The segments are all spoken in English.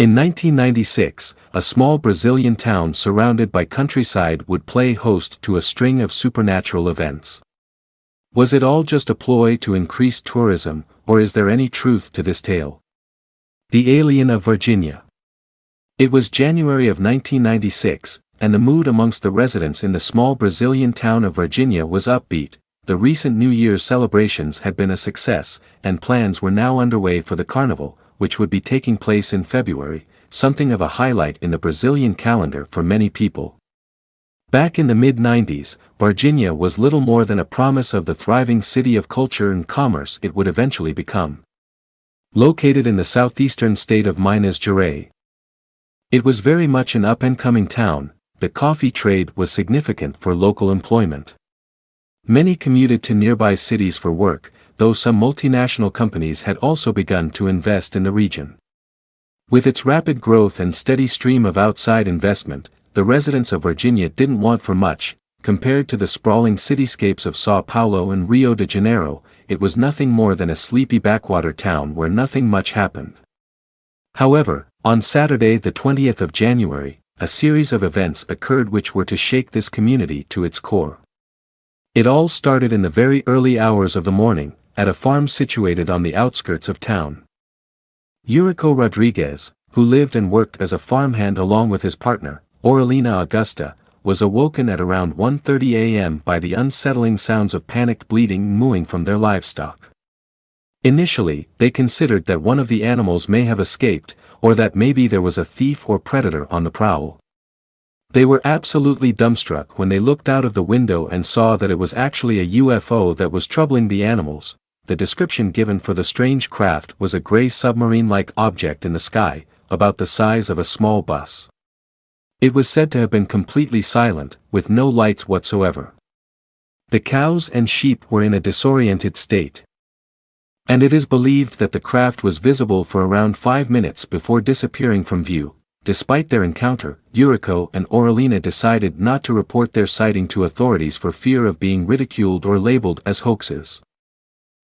In 1996, a small Brazilian town surrounded by countryside would play host to a string of supernatural events. Was it all just a ploy to increase tourism, or is there any truth to this tale? The Alien of Virginia. It was January of 1996, and the mood amongst the residents in the small Brazilian town of Varginha was upbeat. The recent New Year's celebrations had been a success, and plans were now underway for the carnival, which would be taking place in February, something of a highlight in the Brazilian calendar for many people. Back in the mid-90s, Varginha was little more than a promise of the thriving city of culture and commerce it would eventually become. Located in the southeastern state of Minas Gerais, it was very much an up-and-coming town. The coffee trade was significant for local employment. Many commuted to nearby cities for work, though some multinational companies had also begun to invest in the region. With its rapid growth and steady stream of outside investment, the residents of Varginha didn't want for much. Compared to the sprawling cityscapes of São Paulo and Rio de Janeiro, it was nothing more than a sleepy backwater town where nothing much happened. However, on Saturday the 20th of January, a series of events occurred which were to shake this community to its core. It all started in the very early hours of the morning, at a farm situated on the outskirts of town. Eurico Rodriguez, who lived and worked as a farmhand along with his partner, Aurelina Augusta, was awoken at around 1:30 a.m. by the unsettling sounds of panicked bleating and mooing from their livestock. Initially, they considered that one of the animals may have escaped, or that maybe there was a thief or predator on the prowl. They were absolutely dumbstruck when they looked out of the window and saw that it was actually a UFO that was troubling the animals. The description given for the strange craft was a gray submarine-like object in the sky, about the size of a small bus. It was said to have been completely silent, with no lights whatsoever. The cows and sheep were in a disoriented state. And it is believed that the craft was visible for around 5 minutes before disappearing from view. Despite their encounter, Eurico and Aurelina decided not to report their sighting to authorities for fear of being ridiculed or labeled as hoaxes.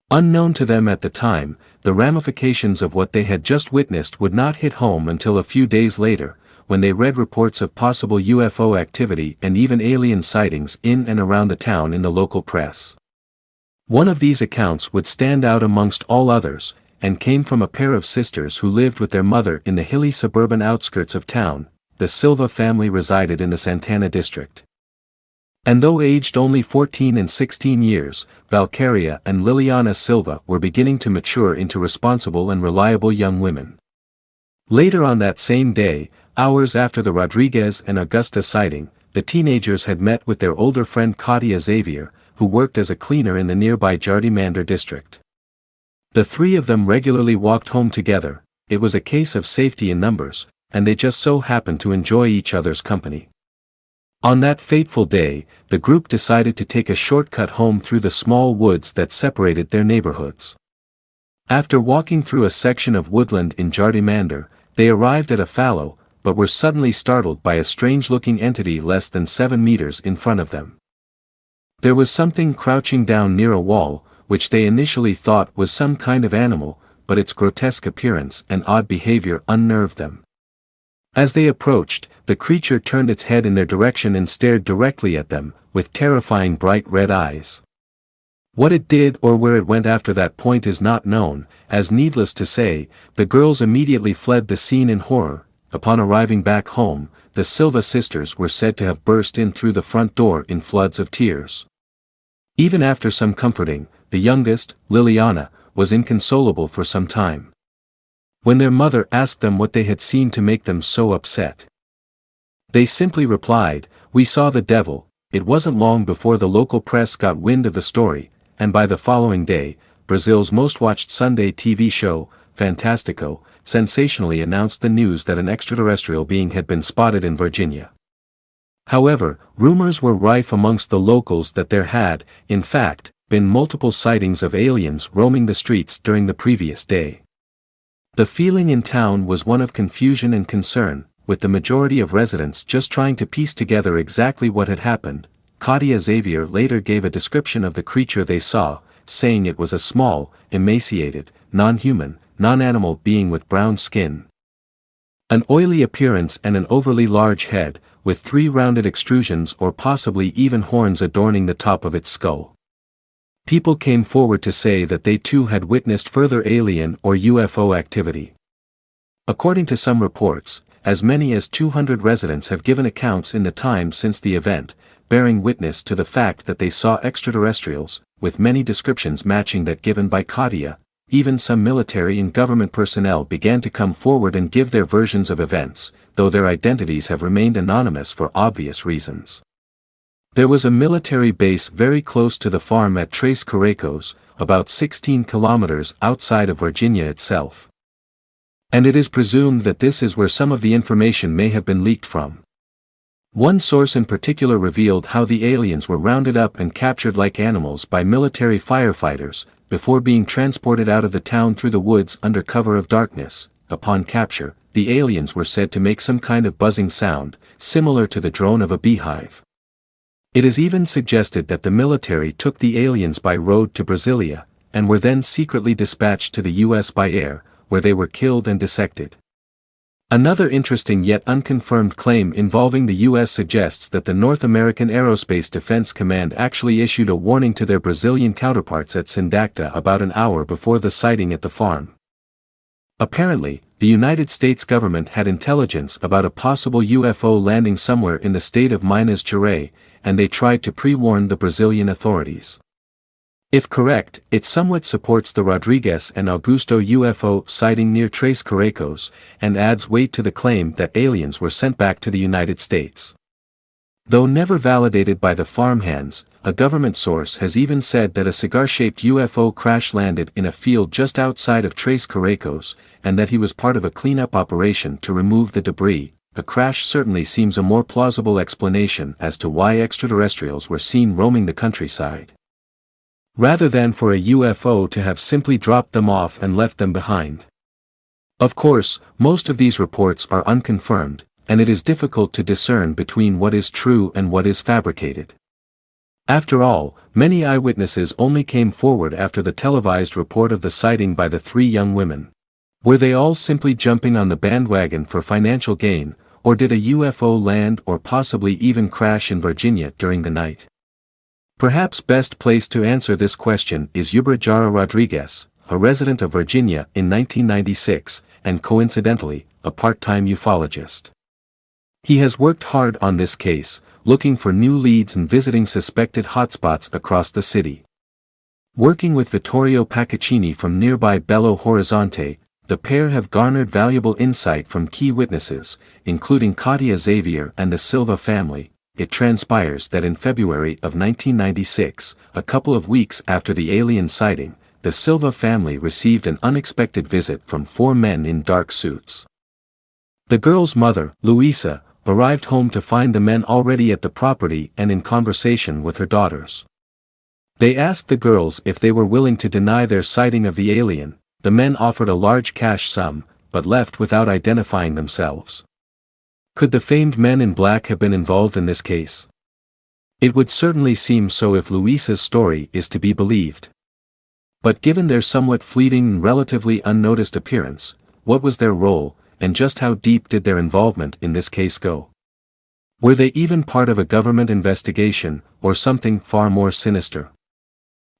Unknown to them at the time, the ramifications of what they had just witnessed would not hit home until a few days later, when they read reports of possible UFO activity and even alien sightings in and around the town in the local press. One of these accounts would stand out amongst all others, and came from a pair of sisters who lived with their mother in the hilly suburban outskirts of town. The Silva family resided in the Santana district. And though aged only 14 and 16 years, Valkyria and Liliana Silva were beginning to mature into responsible and reliable young women. Later on that same day, hours after the Rodriguez and Augusta sighting, the teenagers had met with their older friend Claudia Xavier, who worked as a cleaner in the nearby Jardim district. The three of them regularly walked home together. It was a case of safety in numbers, and they just so happened to enjoy each other's company. On that fateful day, the group decided to take a shortcut home through the small woods that separated their neighborhoods. After walking through a section of woodland in Jardim, they arrived at a fallow, but were suddenly startled by a strange-looking entity less than 7 meters in front of them. There was something crouching down near a wall, which they initially thought was some kind of animal, but its grotesque appearance and odd behavior unnerved them. As they approached, the creature turned its head in their direction and stared directly at them, with terrifying bright red eyes. What it did or where it went after that point is not known, as needless to say, the girls immediately fled the scene in horror. Upon arriving back home, the Silva sisters were said to have burst in through the front door in floods of tears. Even after some comforting, the youngest, Liliana, was inconsolable for some time. When their mother asked them what they had seen to make them so upset, they simply replied, "We saw the devil." It wasn't long before the local press got wind of the story, and by the following day, Brazil's most watched Sunday TV show, Fantástico, sensationally announced the news that an extraterrestrial being had been spotted in Virginia. However, rumors were rife amongst the locals that there had, in fact, been multiple sightings of aliens roaming the streets during the previous day. The feeling in town was one of confusion and concern, with the majority of residents just trying to piece together exactly what had happened. Claudia Xavier later gave a description of the creature they saw, saying it was a small, emaciated, non-human, non-animal being with brown skin. An oily appearance and an overly large head, with 3 rounded extrusions or possibly even horns adorning the top of its skull. People came forward to say that they too had witnessed further alien or UFO activity. According to some reports, as many as 200 residents have given accounts in the time since the event, bearing witness to the fact that they saw extraterrestrials, with many descriptions matching that given by Katia. Even some military and government personnel began to come forward and give their versions of events, though their identities have remained anonymous for obvious reasons. There was a military base very close to the farm at Tres Correcos, about 16 kilometers outside of Virginia itself. And it is presumed that this is where some of the information may have been leaked from. One source in particular revealed how the aliens were rounded up and captured like animals by military firefighters, before being transported out of the town through the woods under cover of darkness. Upon capture, the aliens were said to make some kind of buzzing sound, similar to the drone of a beehive. It is even suggested that the military took the aliens by road to Brasilia, and were then secretly dispatched to the US by air, where they were killed and dissected. Another interesting yet unconfirmed claim involving the US suggests that the North American Aerospace Defense Command actually issued a warning to their Brazilian counterparts at Sindacta about an hour before the sighting at the farm. Apparently, the United States government had intelligence about a possible UFO landing somewhere in the state of Minas Gerais, and they tried to pre-warn the Brazilian authorities. If correct, it somewhat supports the Rodrigues and Augusto UFO sighting near Tres Correcos, and adds weight to the claim that aliens were sent back to the United States. Though never validated by the farmhands, a government source has even said that a cigar-shaped UFO crash-landed in a field just outside of Tres Correcos, and that he was part of a cleanup operation to remove the debris. A crash certainly seems a more plausible explanation as to why extraterrestrials were seen roaming the countryside, rather than for a UFO to have simply dropped them off and left them behind. Of course, most of these reports are unconfirmed, and it is difficult to discern between what is true and what is fabricated. After all, many eyewitnesses only came forward after the televised report of the sighting by the 3 young women. Were they all simply jumping on the bandwagon for financial gain, or did a UFO land or possibly even crash in Virginia during the night? Perhaps best placed to answer this question is Yubra Rodrigues, a resident of Virginia in 1996, and coincidentally, a part-time ufologist. He has worked hard on this case, looking for new leads and visiting suspected hotspots across the city. Working with Vittorio Paccaccini from nearby Belo Horizonte, the pair have garnered valuable insight from key witnesses, including Katia Xavier and the Silva family. It transpires that in February of 1996, a couple of weeks after the alien sighting, the Silva family received an unexpected visit from 4 men in dark suits. The girl's mother, Luisa, arrived home to find the men already at the property and in conversation with her daughters. They asked the girls if they were willing to deny their sighting of the alien. The men offered a large cash sum, but left without identifying themselves. Could the famed men in black have been involved in this case? It would certainly seem so if Luisa's story is to be believed. But given their somewhat fleeting and relatively unnoticed appearance, what was their role, and just how deep did their involvement in this case go? Were they even part of a government investigation, or something far more sinister?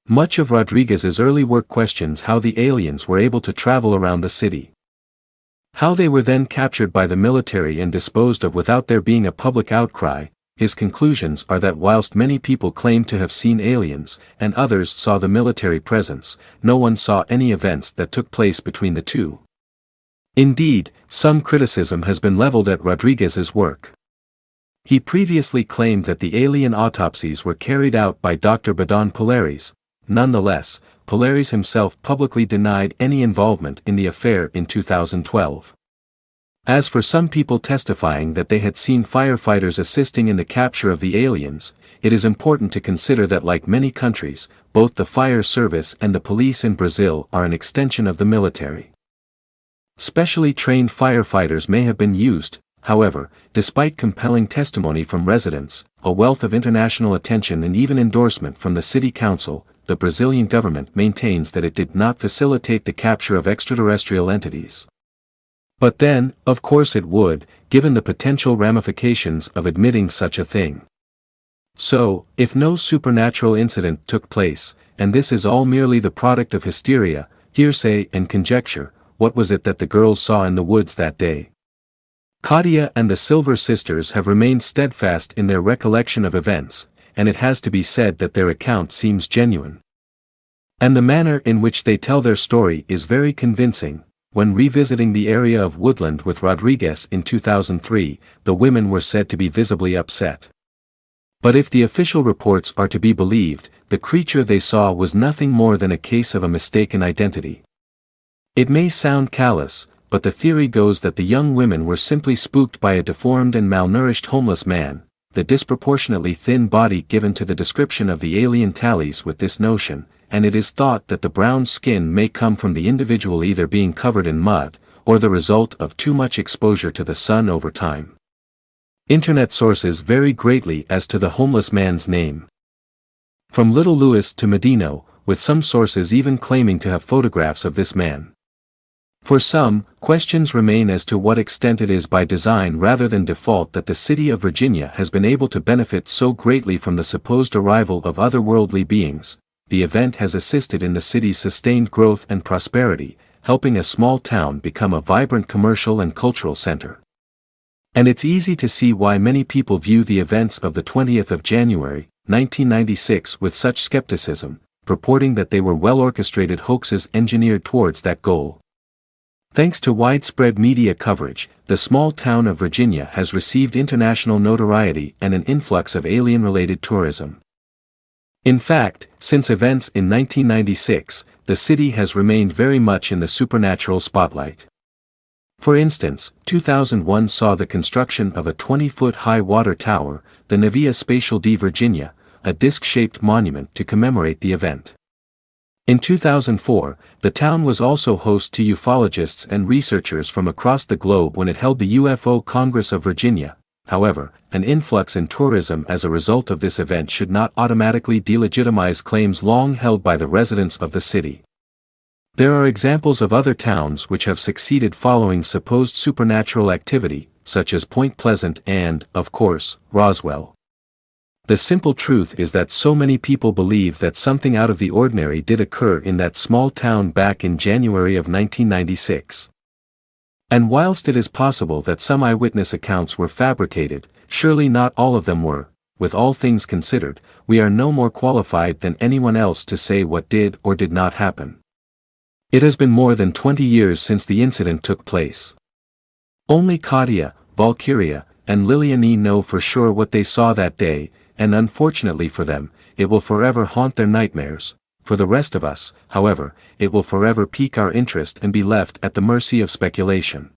Much of Rodriguez's early work questions how the aliens were able to travel around the city. How they were then captured by the military and disposed of without there being a public outcry. His conclusions are that whilst many people claim to have seen aliens, and others saw the military presence, no one saw any events that took place between the two. Indeed, some criticism has been leveled at Rodriguez's work. He previously claimed that the alien autopsies were carried out by Dr. Badon Polaris. Nonetheless, Polaris himself publicly denied any involvement in the affair in 2012. As for some people testifying that they had seen firefighters assisting in the capture of the aliens, it is important to consider that like many countries, both the fire service and the police in Brazil are an extension of the military. Specially trained firefighters may have been used, however, despite compelling testimony from residents, a wealth of international attention and even endorsement from the city council, the Brazilian government maintains that it did not facilitate the capture of extraterrestrial entities. But then, of course it would, given the potential ramifications of admitting such a thing. So, if no supernatural incident took place, and this is all merely the product of hysteria, hearsay and conjecture, what was it that the girls saw in the woods that day? Katia and the Silver Sisters have remained steadfast in their recollection of events, and it has to be said that their account seems genuine. And the manner in which they tell their story is very convincing. When revisiting the area of woodland with Rodriguez in 2003, the women were said to be visibly upset. But if the official reports are to be believed, the creature they saw was nothing more than a case of a mistaken identity. It may sound callous, but the theory goes that the young women were simply spooked by a deformed and malnourished homeless man. The disproportionately thin body given to the description of the alien tallies with this notion, and it is thought that the brown skin may come from the individual either being covered in mud, or the result of too much exposure to the sun over time. Internet sources vary greatly as to the homeless man's name. From Little Louis to Medino, with some sources even claiming to have photographs of this man. For some, questions remain as to what extent it is by design rather than default that the city of Virginia has been able to benefit so greatly from the supposed arrival of otherworldly beings. The event has assisted in the city's sustained growth and prosperity, helping a small town become a vibrant commercial and cultural center. And it's easy to see why many people view the events of the 20th of January, 1996 with such skepticism, purporting that they were well-orchestrated hoaxes engineered towards that goal. Thanks to widespread media coverage, the small town of Virginia has received international notoriety and an influx of alien-related tourism. In fact, since events in 1996, the city has remained very much in the supernatural spotlight. For instance, 2001 saw the construction of a 20-foot-high water tower, the Navia Spacial di Virginia, a disc-shaped monument to commemorate the event. In 2004, the town was also host to ufologists and researchers from across the globe when it held the UFO Congress of Virginia. However, an influx in tourism as a result of this event should not automatically delegitimize claims long held by the residents of the city. There are examples of other towns which have succeeded following supposed supernatural activity, such as Point Pleasant and, of course, Roswell. The simple truth is that so many people believe that something out of the ordinary did occur in that small town back in January of 1996. And whilst it is possible that some eyewitness accounts were fabricated, surely not all of them were. With all things considered, we are no more qualified than anyone else to say what did or did not happen. It has been more than 20 years since the incident took place. Only Katia, Valkyria, and Liliane know for sure what they saw that day, and unfortunately for them, it will forever haunt their nightmares. For the rest of us, however, it will forever pique our interest and be left at the mercy of speculation.